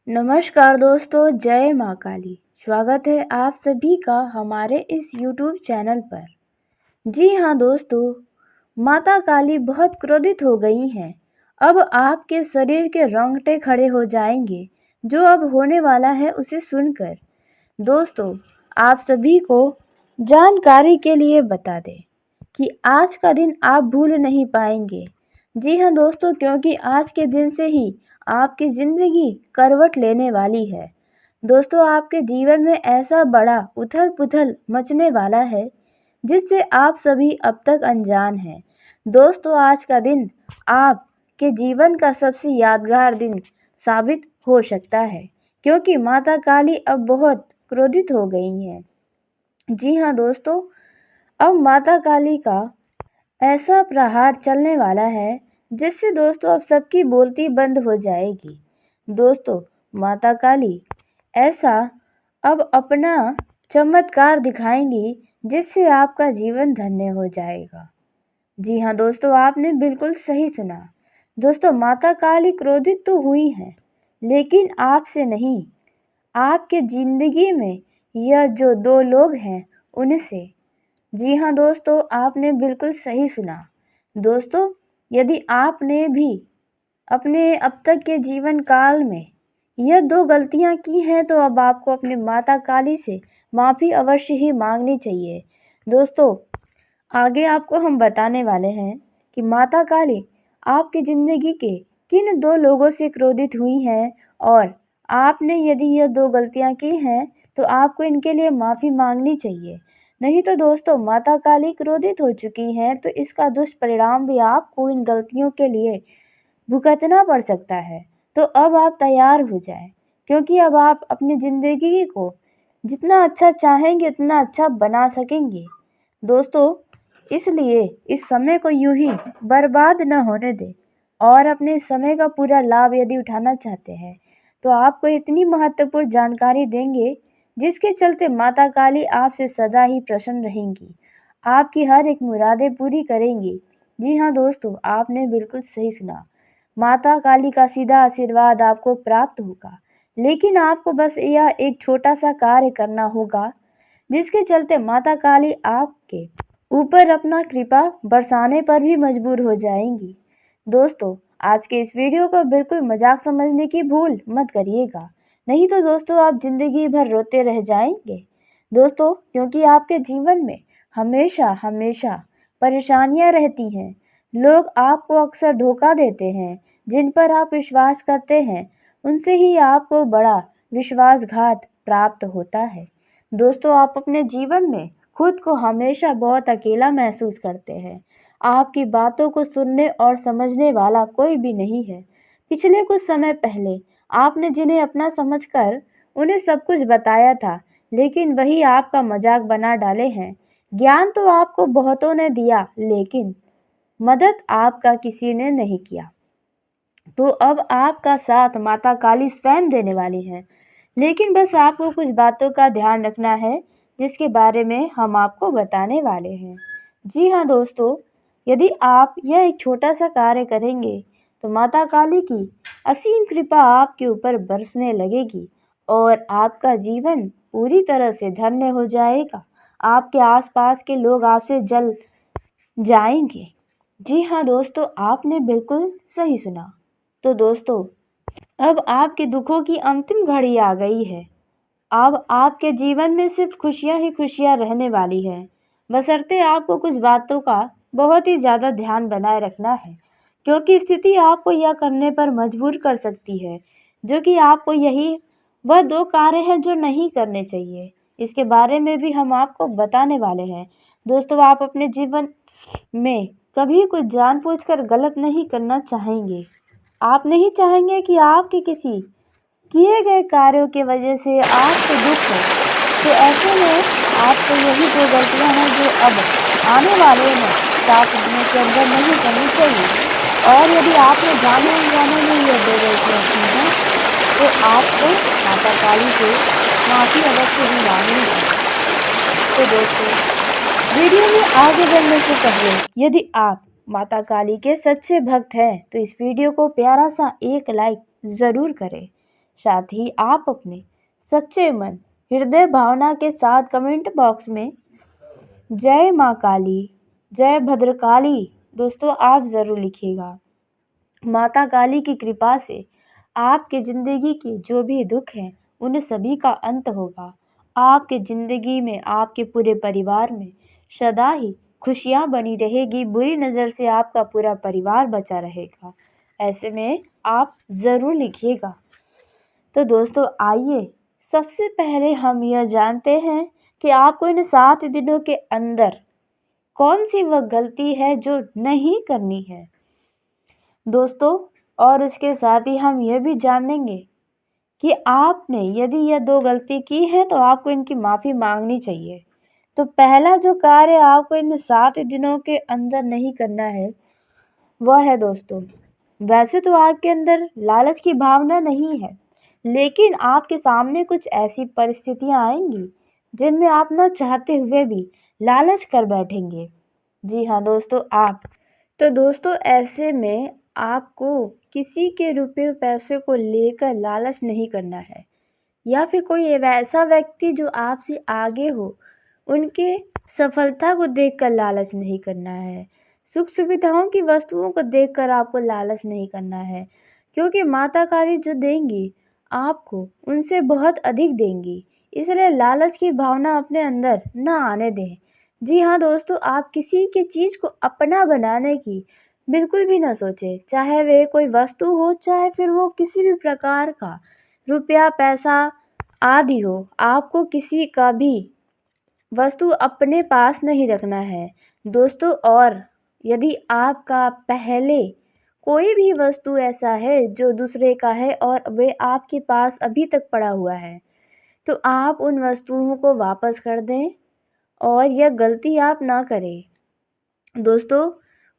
नमस्कार दोस्तों, जय माँ काली। स्वागत है आप सभी का हमारे इस YouTube चैनल पर। जी हाँ दोस्तों, माता काली बहुत क्रोधित हो गई हैं। अब आपके शरीर के रोंगटे खड़े हो जाएंगे जो अब होने वाला है उसे सुनकर। दोस्तों, आप सभी को जानकारी के लिए बता दें कि आज का दिन आप भूल नहीं पाएंगे। जी हाँ दोस्तों, क्योंकि आज के दिन से ही आपकी ज़िंदगी करवट लेने वाली है। दोस्तों, आपके जीवन में ऐसा बड़ा उथल-पुथल मचने वाला है जिससे आप सभी अब तक अनजान हैं। दोस्तों, आज का दिन आपके जीवन का सबसे यादगार दिन साबित हो सकता है, क्योंकि माता काली अब बहुत क्रोधित हो गई हैं। जी हाँ दोस्तों, अब माता काली का ऐसा प्रहार चलने वाला है जिससे दोस्तों अब सबकी बोलती बंद हो जाएगी। दोस्तों, माता काली ऐसा अब अपना चमत्कार दिखाएंगी जिससे आपका जीवन धन्य हो जाएगा। जी हाँ दोस्तों, आपने बिल्कुल सही सुना। दोस्तों, माता काली क्रोधित तो हुई हैं, लेकिन आपसे नहीं, आपके जिंदगी में यह जो दो लोग हैं उनसे। जी हाँ दोस्तों, आपने बिल्कुल सही सुना। दोस्तों, यदि आपने भी अपने अब तक के जीवन काल में यह दो गलतियां की हैं तो अब आपको अपनी माता काली से माफ़ी अवश्य ही मांगनी चाहिए। दोस्तों, आगे आपको हम बताने वाले हैं कि माता काली आपकी ज़िंदगी के किन दो लोगों से क्रोधित हुई हैं, और आपने यदि यह दो गलतियां की हैं तो आपको इनके लिए माफ़ी मांगनी चाहिए। नहीं तो दोस्तों, माता काली क्रोधित हो चुकी हैं तो इसका दुष्परिणाम भी आपको इन गलतियों के लिए भुगतना पड़ सकता है। तो अब आप तैयार हो जाएं, क्योंकि अब आप अपनी ज़िंदगी को जितना अच्छा चाहेंगे उतना अच्छा बना सकेंगे। दोस्तों, इसलिए इस समय को यूं ही बर्बाद न होने दें, और अपने समय का पूरा लाभ यदि उठाना चाहते हैं तो आपको इतनी महत्वपूर्ण जानकारी देंगे जिसके चलते माता काली आपसे सदा ही प्रसन्न रहेंगी, आपकी हर एक मुरादें पूरी करेंगी। जी हाँ दोस्तों, आपने बिल्कुल सही सुना। माता काली का सीधा आशीर्वाद आपको प्राप्त होगा, लेकिन आपको बस यह एक छोटा सा कार्य करना होगा जिसके चलते माता काली आपके ऊपर अपना कृपा बरसाने पर भी मजबूर हो जाएंगी। दोस्तों, आज के इस वीडियो को बिल्कुल मजाक समझने की भूल मत करिएगा, नहीं तो दोस्तों आप जिंदगी भर रोते रह जाएंगे। दोस्तों, क्योंकि आपके जीवन में हमेशा हमेशा परेशानियां रहती हैं। लोग आपको अक्सर धोखा देते हैं, जिन पर आप विश्वास करते हैं उनसे ही आपको बड़ा विश्वासघात प्राप्त होता है। दोस्तों, आप अपने जीवन में खुद को हमेशा बहुत अकेला महसूस करते हैं। आपकी बातों को सुनने और समझने वाला कोई भी नहीं है। पिछले कुछ समय पहले आपने जिन्हें अपना समझकर उन्हें सब कुछ बताया था, लेकिन वही आपका मजाक बना डाले हैं। ज्ञान तो आपको बहुतों ने दिया, लेकिन मदद आपका किसी ने नहीं किया। तो अब आपका साथ माता काली स्वयं देने वाली है, लेकिन बस आपको कुछ बातों का ध्यान रखना है जिसके बारे में हम आपको बताने वाले हैं। जी हाँ दोस्तों, यदि आप यह एक छोटा सा कार्य करेंगे तो माता काली की असीम कृपा आपके ऊपर बरसने लगेगी और आपका जीवन पूरी तरह से धन्य हो जाएगा। आपके आसपास के लोग आपसे जल जाएंगे। जी हाँ दोस्तों, आपने बिल्कुल सही सुना। तो दोस्तों, अब आपके दुखों की अंतिम घड़ी आ गई है। अब आपके जीवन में सिर्फ खुशियां ही खुशियां रहने वाली है, बशर्ते आपको कुछ बातों का बहुत ही ज़्यादा ध्यान बनाए रखना है, क्योंकि स्थिति आपको यह करने पर मजबूर कर सकती है, जो कि आपको यही वह दो कार्य हैं जो नहीं करने चाहिए। इसके बारे में भी हम आपको बताने वाले हैं। दोस्तों, आप अपने जीवन में कभी कुछ जानबूझकर गलत नहीं करना चाहेंगे। आप नहीं चाहेंगे कि आपके किसी किए गए कार्यों की वजह से आपको दुख हो। तो ऐसे में आपको यही दो गलतियां हैं जो अब आने वाले में 7 दिनों के अंदर नहीं करनी चाहिए। और यदि आपने जाने अनजाने में ये दो गलतियां की हैं तो आपको माता काली से माफ़ी अवश्य ही मांगनी है। तो दोस्तों, वीडियो में आगे बढ़ने से पहले यदि आप माता काली के सच्चे भक्त हैं तो इस वीडियो को प्यारा सा एक लाइक ज़रूर करें, साथ ही आप अपने सच्चे मन, हृदय भावना के साथ कमेंट बॉक्स में जय माँ काली, जय भद्रकाली दोस्तों आप ज़रूर लिखिएगा। माता काली की कृपा से आपके ज़िंदगी के जो भी दुख हैं उन सभी का अंत होगा। आपके ज़िंदगी में, आपके पूरे परिवार में सदा ही खुशियाँ बनी रहेगी। बुरी नज़र से आपका पूरा परिवार बचा रहेगा। ऐसे में आप ज़रूर लिखिएगा। तो दोस्तों आइए सबसे पहले हम यह जानते हैं कि आपको इन 7 दिनों के अंदर कौन सी वह गलती है जो नहीं करनी है दोस्तों। और उसके साथ ही हम यह भी जानेंगे कि आपने यदि यह 2 गलती की है तो आपको इनकी माफ़ी मांगनी चाहिए। तो पहला जो कार्य आपको इन 7 दिनों के अंदर नहीं करना है वह है दोस्तों, वैसे तो आपके अंदर लालच की भावना नहीं है, लेकिन आपके सामने कुछ ऐसी परिस्थितियां आएंगी जिनमें आप न चाहते हुए भी लालच कर बैठेंगे। जी हाँ दोस्तों, आप तो दोस्तों ऐसे में आपको किसी के रुपए पैसे को लेकर लालच नहीं करना है, या फिर कोई वैसा व्यक्ति जो आपसे आगे हो उनके सफलता को देखकर लालच नहीं करना है। सुख सुविधाओं की वस्तुओं को देखकर आपको लालच नहीं करना है, क्योंकि माता काली जो देंगी आपको उनसे बहुत अधिक देंगी। इसलिए लालच की भावना अपने अंदर न आने दें। जी हाँ दोस्तों, आप किसी की चीज़ को अपना बनाने की बिल्कुल भी ना सोचें, चाहे वे कोई वस्तु हो, चाहे फिर वो किसी भी प्रकार का रुपया पैसा आदि हो। आपको किसी का भी वस्तु अपने पास नहीं रखना है दोस्तों। और यदि आपका पहले कोई भी वस्तु ऐसा है जो दूसरे का है और वे आपके पास अभी तक पड़ा हुआ है, तो आप उन वस्तुओं को वापस कर दें और यह गलती आप ना करें दोस्तों।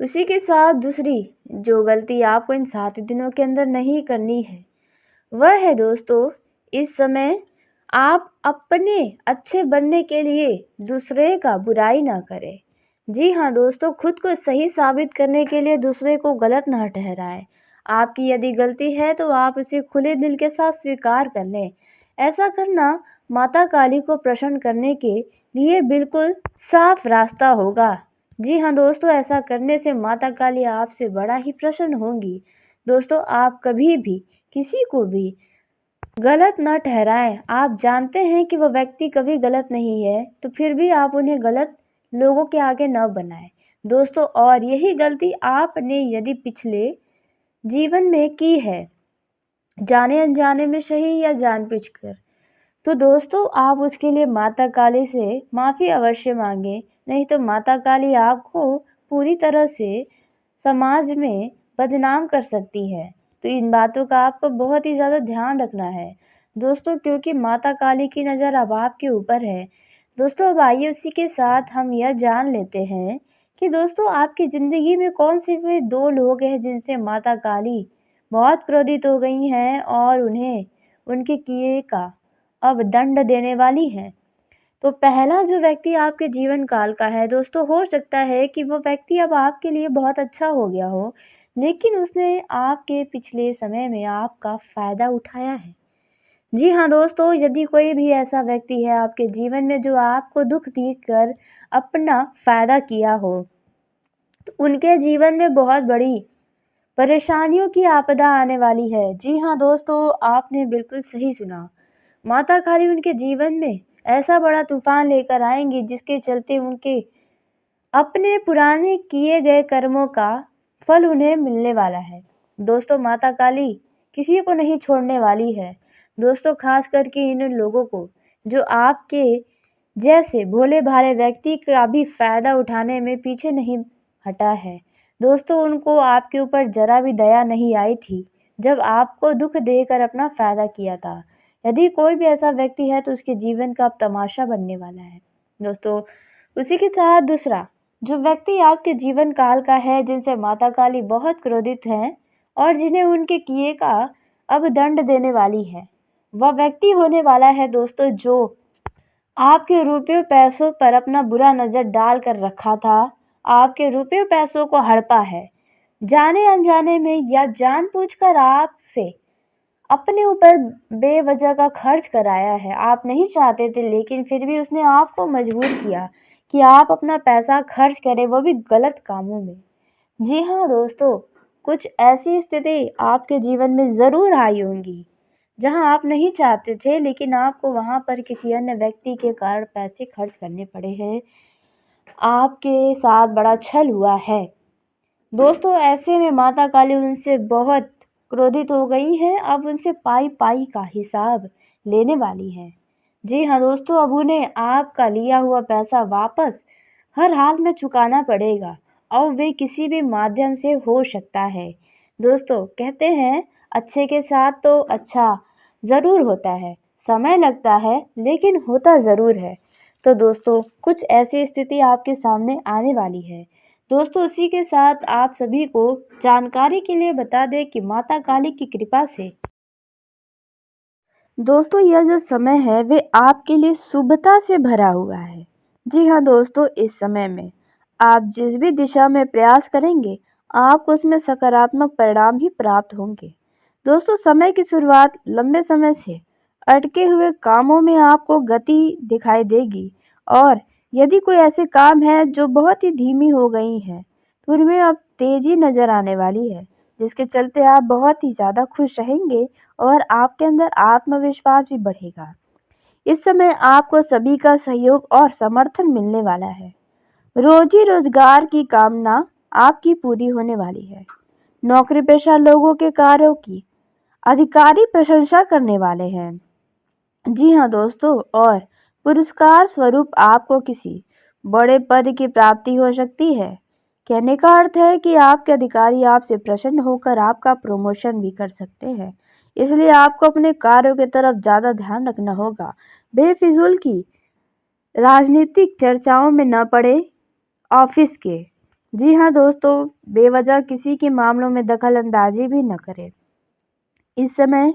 उसी के साथ दूसरी जो गलती आपको इन 7 दिनों के अंदर नहीं करनी है वह है दोस्तों, इस समय आप अपने अच्छे बनने के लिए दूसरे का बुराई ना करें। जी हाँ दोस्तों, खुद को सही साबित करने के लिए दूसरे को गलत ना ठहराएं। आपकी यदि गलती है तो आप उसे खुले दिल के साथ स्वीकार कर लें। ऐसा करना माता काली को प्रसन्न करने के लिए बिल्कुल साफ रास्ता होगा। जी हाँ दोस्तों, ऐसा करने से माता काली आपसे बड़ा ही प्रसन्न होंगी। दोस्तों आप कभी भी किसी को भी गलत ना ठहराएं। आप जानते हैं कि वह व्यक्ति कभी गलत नहीं है, तो फिर भी आप उन्हें गलत लोगों के आगे न बनाएं दोस्तों। और यही गलती आपने यदि पिछले जीवन में की है, जाने अनजाने में सही या जानबूझकर, तो दोस्तों आप उसके लिए माता काली से माफ़ी अवश्य मांगें। नहीं तो माता काली आपको पूरी तरह से समाज में बदनाम कर सकती है। तो इन बातों का आपको बहुत ही ज़्यादा ध्यान रखना है दोस्तों, क्योंकि माता काली की नज़र अब आपके ऊपर है। दोस्तों अब आइए उसी के साथ हम यह जान लेते हैं कि दोस्तों आपकी ज़िंदगी में कौन से वे 2 लोग हैं जिनसे माता काली बहुत क्रोधित हो गई हैं और उन्हें उनके किए का अब दंड देने वाली हैं। तो पहला जो व्यक्ति आपके जीवन काल का है दोस्तों, हो सकता है कि वो व्यक्ति अब आपके लिए बहुत अच्छा हो गया हो, लेकिन उसने आपके पिछले समय में आपका फ़ायदा उठाया है। जी हाँ दोस्तों, यदि कोई भी ऐसा व्यक्ति है आपके जीवन में जो आपको दुख देकर अपना फ़ायदा किया हो, तो उनके जीवन में बहुत बड़ी परेशानियों की आपदा आने वाली है। जी हाँ दोस्तों, आपने बिल्कुल सही सुना। माता काली उनके जीवन में ऐसा बड़ा तूफान लेकर आएंगी जिसके चलते उनके अपने पुराने किए गए कर्मों का फल उन्हें मिलने वाला है। दोस्तों माता काली किसी को नहीं छोड़ने वाली है दोस्तों, खास करके इन लोगों को जो आपके जैसे भोले भाले व्यक्ति का भी फायदा उठाने में पीछे नहीं हटा है। दोस्तों उनको आपके ऊपर जरा भी दया नहीं आई थी जब आपको दुख देकर अपना फायदा किया था। यदि कोई भी ऐसा व्यक्ति है तो उसके जीवन का अब तमाशा बनने वाला है दोस्तों। उसी के साथ दूसरा जो व्यक्ति आपके जीवन काल का है जिनसे माता काली बहुत क्रोधित हैं और जिन्हें उनके किए का अब दंड देने वाली है, वह व्यक्ति होने वाला है दोस्तों जो आपके रुपये पैसों पर अपना बुरा नज़र डाल कर रखा था, आपके रुपये पैसों को हड़पा है, जाने अनजाने में या जानबूझकर आपसे अपने ऊपर बेवजह का खर्च कराया है। आप नहीं चाहते थे लेकिन फिर भी उसने आपको मजबूर किया कि आप अपना पैसा खर्च करें, वो भी गलत कामों में। जी हाँ दोस्तों, कुछ ऐसी स्थिति आपके जीवन में ज़रूर आई होंगी जहाँ आप नहीं चाहते थे लेकिन आपको वहाँ पर किसी अन्य व्यक्ति के कारण पैसे खर्च करने पड़े हैं। आपके साथ बड़ा छल हुआ है। दोस्तों, ऐसे में माता काली उनसे बहुत क्रोधित हो गई हैं। अब उनसे पाई पाई का हिसाब लेने वाली हैं। जी हाँ दोस्तों, अब उन्हें आपका लिया हुआ पैसा वापस हर हाल में चुकाना पड़ेगा और वे किसी भी माध्यम से हो सकता है। दोस्तों, कहते हैं अच्छे के साथ तो अच्छा ज़रूर होता है, समय लगता है लेकिन होता ज़रूर है। तो दोस्तों, कुछ ऐसी स्थिति आपके सामने आने वाली है। दोस्तों, उसी के साथ आप सभी को जानकारी के लिए बता दें कि माता काली की कृपा से दोस्तों यह जो समय है वे आपके लिए शुभता से भरा हुआ है। जी हाँ दोस्तों, इस समय में आप जिस भी दिशा में प्रयास करेंगे आपको उसमें सकारात्मक परिणाम ही प्राप्त होंगे। दोस्तों, समय की शुरुआत लंबे समय से अटके हुए कामों में आपको गति दिखाई देगी और यदि कोई ऐसे काम है जो बहुत ही धीमी हो गई हैं तो उनमें अब तेजी नजर आने वाली है, जिसके चलते आप बहुत ही ज़्यादा खुश रहेंगे और आपके अंदर आत्मविश्वास भी बढ़ेगा। इस समय आपको सभी का सहयोग और समर्थन मिलने वाला है। रोजी रोजगार की कामना आपकी पूरी होने वाली है। नौकरी पेशा लोगों के कार्यों की अधिकारी प्रशंसा करने वाले हैं। जी हाँ दोस्तों, और पुरस्कार स्वरूप आपको किसी बड़े पद की प्राप्ति हो सकती है। कहने का अर्थ है कि आपके अधिकारी आपसे प्रसन्न होकर आपका प्रमोशन भी कर सकते हैं। इसलिए आपको अपने कार्यों की तरफ ज़्यादा ध्यान रखना होगा। बेफिजूल की राजनीतिक चर्चाओं में न पड़े ऑफिस के। जी हाँ दोस्तों, बेवजह किसी के मामलों में दखल अंदाजी भी न करें। इस समय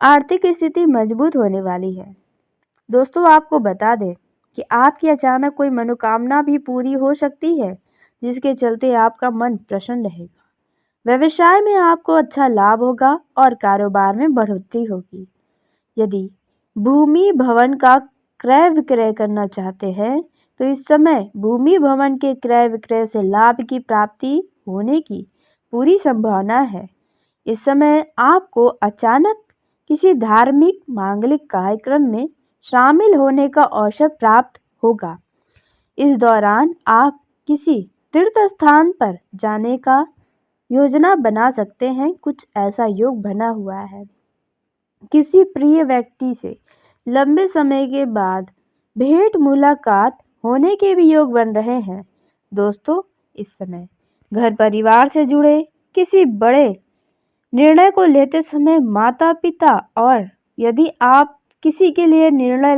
आर्थिक स्थिति मजबूत होने वाली है। दोस्तों, आपको बता दें कि आपकी अचानक कोई मनोकामना भी पूरी हो सकती है, जिसके चलते आपका मन प्रसन्न रहेगा। व्यवसाय में आपको अच्छा लाभ होगा और कारोबार में बढ़ोतरी होगी। यदि भूमि भवन का क्रय विक्रय करना चाहते हैं तो इस समय भूमि भवन के क्रय विक्रय से लाभ की प्राप्ति होने की पूरी संभावना है। इस समय आपको अचानक किसी धार्मिक मांगलिक कार्यक्रम में शामिल होने का अवसर प्राप्त होगा। इस दौरान आप किसी तीर्थ स्थान पर जाने का योजना बना सकते हैं। कुछ ऐसा योग बना हुआ है। किसी प्रिय व्यक्ति से लंबे समय के बाद भेंट मुलाकात होने के भी योग बन रहे हैं। दोस्तों, इस समय घर परिवार से जुड़े किसी बड़े निर्णय को लेते समय माता पिता और यदि आप किसी के लिए निर्णय